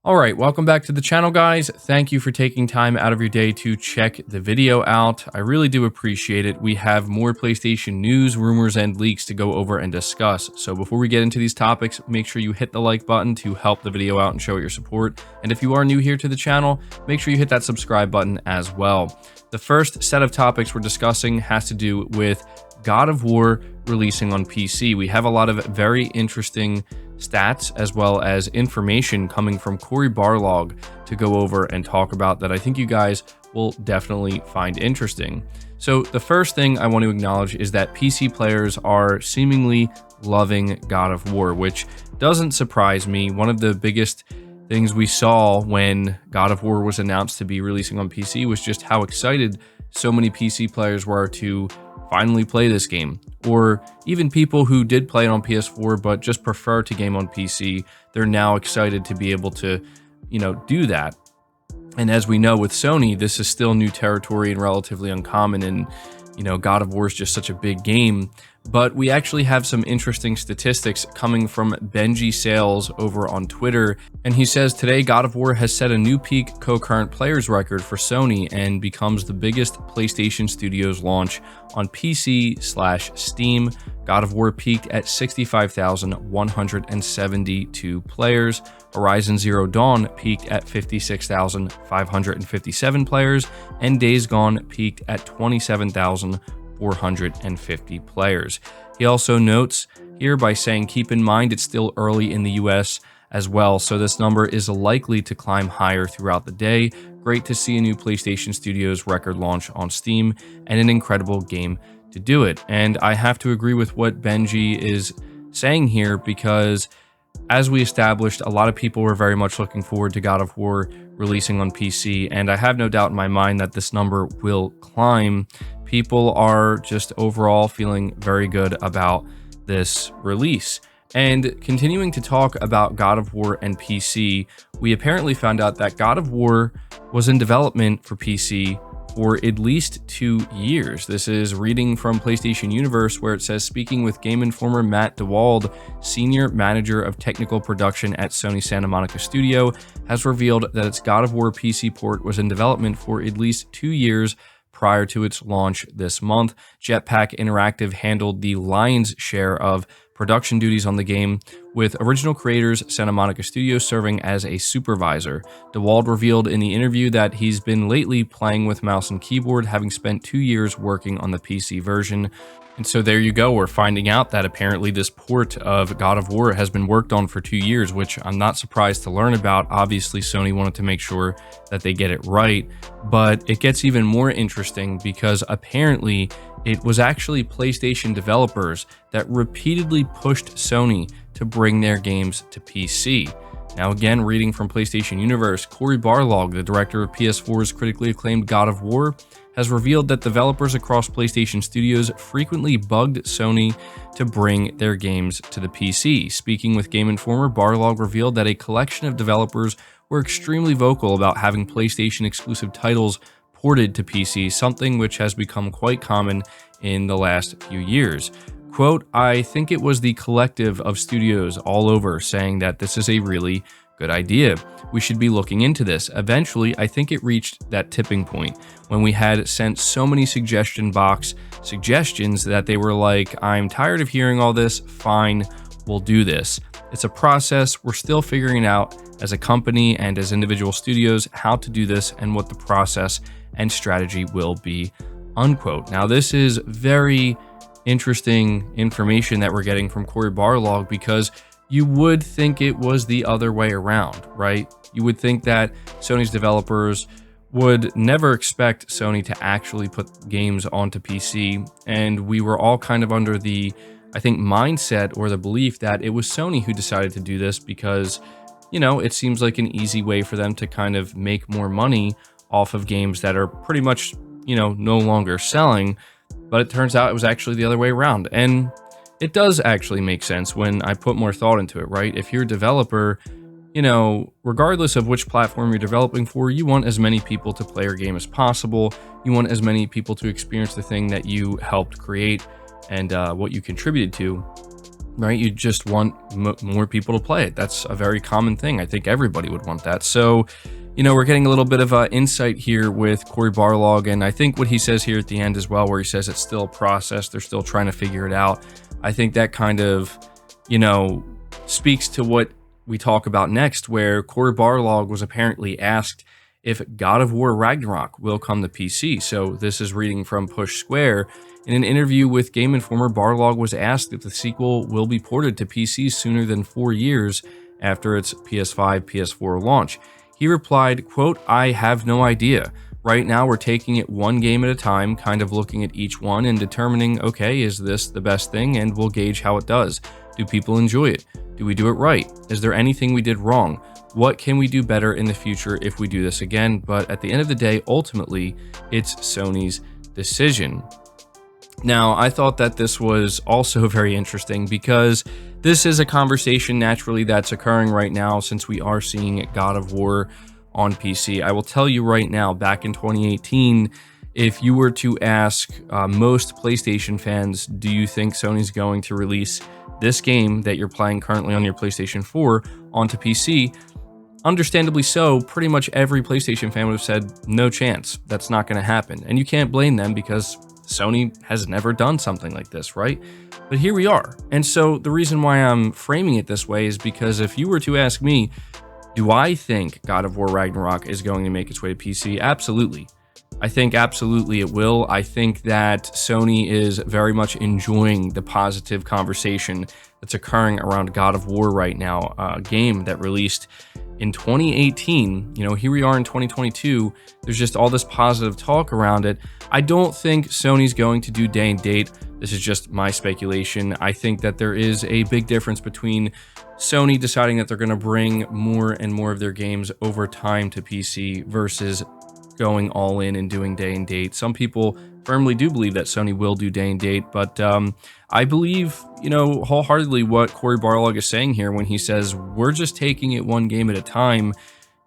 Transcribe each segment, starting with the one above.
All right, welcome back to the channel, guys. Thank you for taking time out of your day to check the video out. I really do appreciate it. We have more PlayStation news, rumors, and leaks to go over and discuss. So before we get into these topics, make sure you hit the like button to help the video out and show your support. And if you are new here to the channel, make sure you hit that subscribe button as well. The first set of topics we're discussing has to do with God of War releasing on PC. We have a lot of very interesting stats as well as information coming from Cory Barlog to go over and talk about that I think you guys will definitely find interesting. So the first thing I want to acknowledge is that PC players are seemingly loving God of War, which doesn't surprise me. One of the biggest things we saw when God of War was announced to be releasing on PC was just how excited so many PC players were to finally play this game, or even people who did play it on PS4 but just prefer to game on PC. They're now excited to be able to, do that. And as we know with Sony, this is still new territory and relatively uncommon, and God of War is just such a big game. But we actually have some interesting statistics coming from Benji Sales over on Twitter. And he says today God of War has set a new peak concurrent players record for Sony and becomes the biggest PlayStation Studios launch on PC/Steam. God of War peaked at 65,172 players. Horizon Zero Dawn peaked at 56,557 players. And Days Gone peaked at 27,450 players. He also notes here by saying, keep in mind it's still early in the US as well, so this number is likely to climb higher throughout the day. Great to see a new PlayStation Studios record launch on Steam and an incredible game to do it. And I have to agree with what Benji is saying here, because as we established, a lot of people were very much looking forward to God of War releasing on PC, and I have no doubt in my mind that this number will climb. People are just overall feeling very good about this release. And continuing to talk about God of War and PC, we apparently found out that God of War was in development for PC for at least 2 years. This is reading from PlayStation Universe, where it says, speaking with Game Informer Matt DeWald, senior manager of technical production at Sony Santa Monica Studio, has revealed that its God of War PC port was in development for at least 2 years prior to its launch this month. Jetpack Interactive handled the lion's share of production duties on the game, with original creators Santa Monica Studios serving as a supervisor. DeWald revealed in the interview that he's been lately playing with mouse and keyboard, having spent 2 years working on the PC version. And so there you go, we're finding out that apparently this port of God of War has been worked on for 2 years, which I'm not surprised to learn about. Obviously, Sony wanted to make sure that they get it right, but it gets even more interesting because apparently it was actually PlayStation developers that repeatedly pushed Sony to bring their games to PC. Now again, reading from PlayStation Universe, Cory Barlog, the director of PS4's critically acclaimed God of War, has revealed that developers across PlayStation Studios frequently bugged Sony to bring their games to the PC. Speaking with Game Informer, Barlog revealed that a collection of developers were extremely vocal about having PlayStation exclusive titles ported to PC, something which has become quite common in the last few years. Quote, I think it was the collective of studios all over saying that this is a really good idea. We should be looking into this. Eventually, I think it reached that tipping point when we had sent so many suggestion box suggestions that they were like, I'm tired of hearing all this. Fine, we'll do this. It's a process. We're still figuring out as a company and as individual studios how to do this and what the process and strategy will be, unquote. Now, this is very interesting information that we're getting from Cory Barlog, because you would think it was the other way around, right? You would think that Sony's developers would never expect Sony to actually put games onto PC, and we were all kind of under the, I think, mindset or the belief that it was Sony who decided to do this because, it seems like an easy way for them to kind of make more money off of games that are pretty much, no longer selling. But it turns out it was actually the other way around. And it does actually make sense when I put more thought into it, right? If you're a developer, regardless of which platform you're developing for, you want as many people to play your game as possible. You want as many people to experience the thing that you helped create and what you contributed to. right? You just want more people to play it. That's a very common thing. I think everybody would want that. So, we're getting a little bit of insight here with Cory Barlog, and I think what he says here at the end as well, where he says it's still a process, they're still trying to figure it out. I think that kind of, speaks to what we talk about next, where Cory Barlog was apparently asked if God of War Ragnarok will come to PC. So this is reading from Push Square. In an interview with Game Informer, Barlog was asked if the sequel will be ported to PC sooner than 4 years after its PS5, PS4 launch. He replied, quote, "I have no idea. Right now we're taking it one game at a time, kind of looking at each one and determining, okay, is this the best thing? And we'll gauge how it does. Do people enjoy it? Do we do it right? Is there anything we did wrong? What can we do better in the future if we do this again?" But at the end of the day, ultimately, it's Sony's decision. Now, I thought that this was also very interesting because this is a conversation naturally that's occurring right now since we are seeing God of War on PC. I will tell you right now, back in 2018, if you were to ask most PlayStation fans, do you think Sony's going to release this game that you're playing currently on your PlayStation 4 onto PC? Understandably so, pretty much every PlayStation fan would have said, no chance, that's not going to happen. And you can't blame them because Sony has never done something like this, right? But here we are. And so the reason why I'm framing it this way is because if you were to ask me, do I think God of War Ragnarok is going to make its way to PC? Absolutely. I think absolutely it will. I think that Sony is very much enjoying the positive conversation that's occurring around God of War right now, a game that released in 2018. Here we are in 2022. There's just all this positive talk around it. I don't think Sony's going to do day and date. This is just my speculation. I think that there is a big difference between Sony deciding that they're going to bring more and more of their games over time to PC versus going all in and doing day and date. Some people firmly do believe that Sony will do day and date, but I believe, wholeheartedly what Cory Barlog is saying here when he says we're just taking it one game at a time.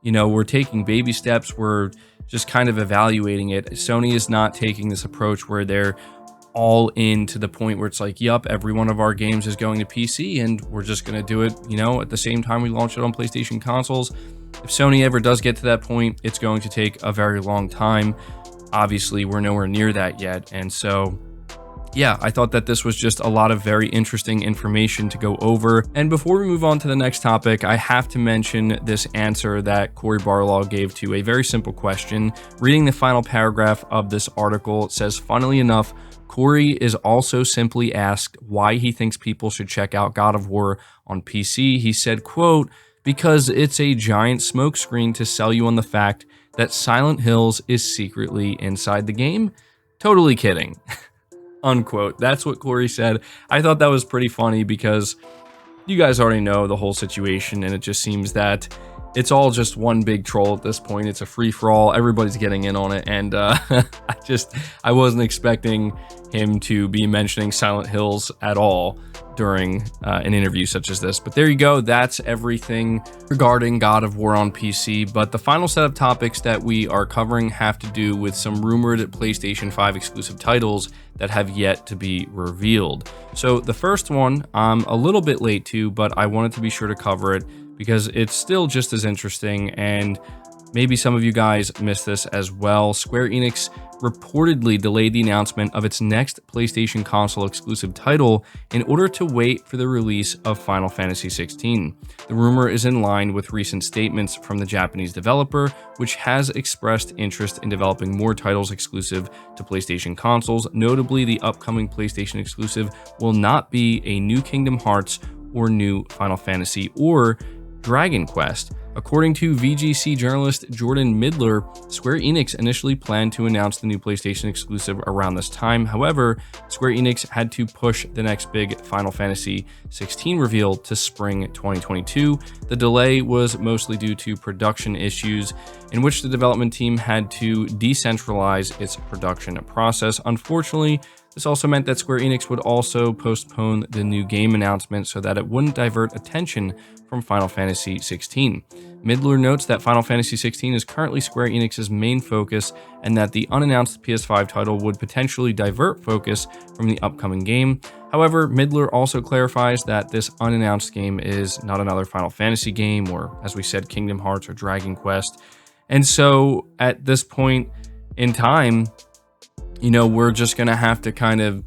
We're taking baby steps. We're just kind of evaluating it. Sony is not taking this approach where they're all in to the point where it's like, yup, every one of our games is going to PC and we're just going to do it, at the same time we launch it on PlayStation consoles. If Sony ever does get to that point, it's going to take a very long time. Obviously, we're nowhere near that yet. And so, yeah, I thought that this was just a lot of very interesting information to go over. And before we move on to the next topic, I have to mention this answer that Cory Barlog gave to a very simple question. Reading the final paragraph of this article, it says, funnily enough, Cory is also simply asked why he thinks people should check out God of War on PC. He said, quote, "Because it's a giant smokescreen to sell you on the fact that Silent Hills is secretly inside the game. Totally kidding." Unquote. That's what Cory said. I thought that was pretty funny because you guys already know the whole situation, and it just seems that it's all just one big troll at this point. It's a free-for-all. Everybody's getting in on it, and I wasn't expecting him to be mentioning Silent Hills at all during an interview such as this. But there you go. That's everything regarding God of War on PC. But the final set of topics that we are covering have to do with some rumored PlayStation 5 exclusive titles that have yet to be revealed. So the first one, I'm a little bit late to, but I wanted to be sure to cover it because it's still just as interesting, and maybe some of you guys missed this as well. Square Enix reportedly delayed the announcement of its next PlayStation console exclusive title in order to wait for the release of Final Fantasy XVI. The rumor is in line with recent statements from the Japanese developer, which has expressed interest in developing more titles exclusive to PlayStation consoles. Notably, the upcoming PlayStation exclusive will not be a new Kingdom Hearts or new Final Fantasy or Dragon Quest. According to VGC journalist Jordan Midler, Square Enix initially planned to announce the new PlayStation exclusive around this time. However, Square Enix had to push the next big Final Fantasy XVI reveal to spring 2022. The delay was mostly due to production issues in which the development team had to decentralize its production process. Unfortunately, this also meant that Square Enix would also postpone the new game announcement so that it wouldn't divert attention from Final Fantasy XVI. Midler notes that Final Fantasy XVI is currently Square Enix's main focus and that the unannounced PS5 title would potentially divert focus from the upcoming game. However, Midler also clarifies that this unannounced game is not another Final Fantasy game, or as we said, Kingdom Hearts or Dragon Quest. And so at this point in time, we're just going to have to kind of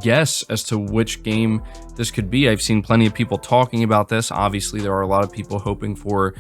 guess as to which game this could be. I've seen plenty of people talking about this. Obviously, there are a lot of people hoping for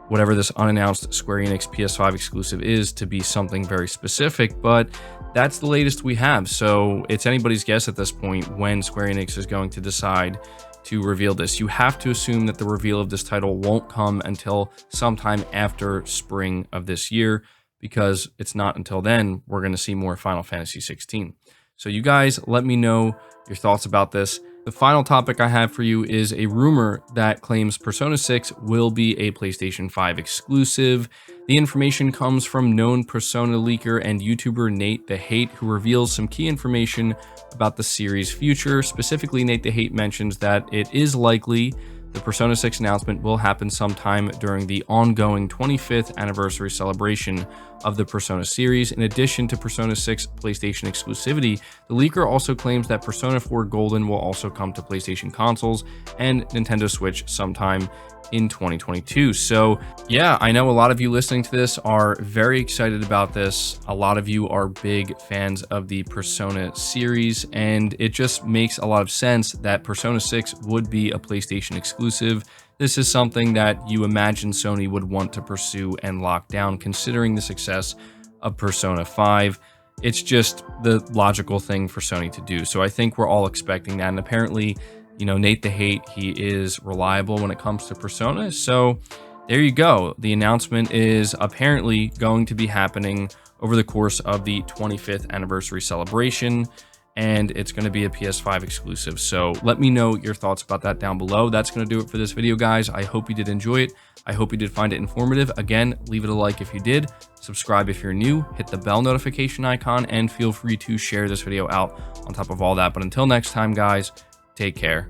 whatever this unannounced Square Enix PS5 exclusive is to be something very specific, but that's the latest we have. So it's anybody's guess at this point when Square Enix is going to decide to reveal this. You have to assume that the reveal of this title won't come until sometime after spring of this year, because it's not until then we're going to see more Final Fantasy 16. So you guys, let me know your thoughts about this. The final topic I have for you is a rumor that claims Persona 6 will be a PlayStation 5 exclusive. The information comes from known Persona leaker and YouTuber Nate the Hate, who reveals some key information about the series' future. Specifically, Nate the Hate mentions that it is likely the Persona 6 announcement will happen sometime during the ongoing 25th anniversary celebration of the Persona series. In addition to Persona 6 PlayStation exclusivity, the leaker also claims that Persona 4 Golden will also come to PlayStation consoles and Nintendo Switch sometime in 2022. So yeah, I know a lot of you listening to this are very excited about this. A lot of you are big fans of the Persona series, and it just makes a lot of sense that Persona 6 would be a PlayStation exclusive. This is something that you imagine Sony would want to pursue and lock down, considering the success of Persona 5. It's just the logical thing for Sony to do. So I think we're all expecting that. And apparently, Nate the Hate, he is reliable when it comes to Persona. So there you go. The announcement is apparently going to be happening over the course of the 25th anniversary celebration, and it's going to be a PS5 exclusive. So let me know your thoughts about that down below. That's going to do it for this video, guys. I hope you did enjoy it. I hope you did find it informative. Again, leave it a like if you did. Subscribe if you're new. Hit the bell notification icon, and feel free to share this video out on top of all that. But until next time, guys, take care.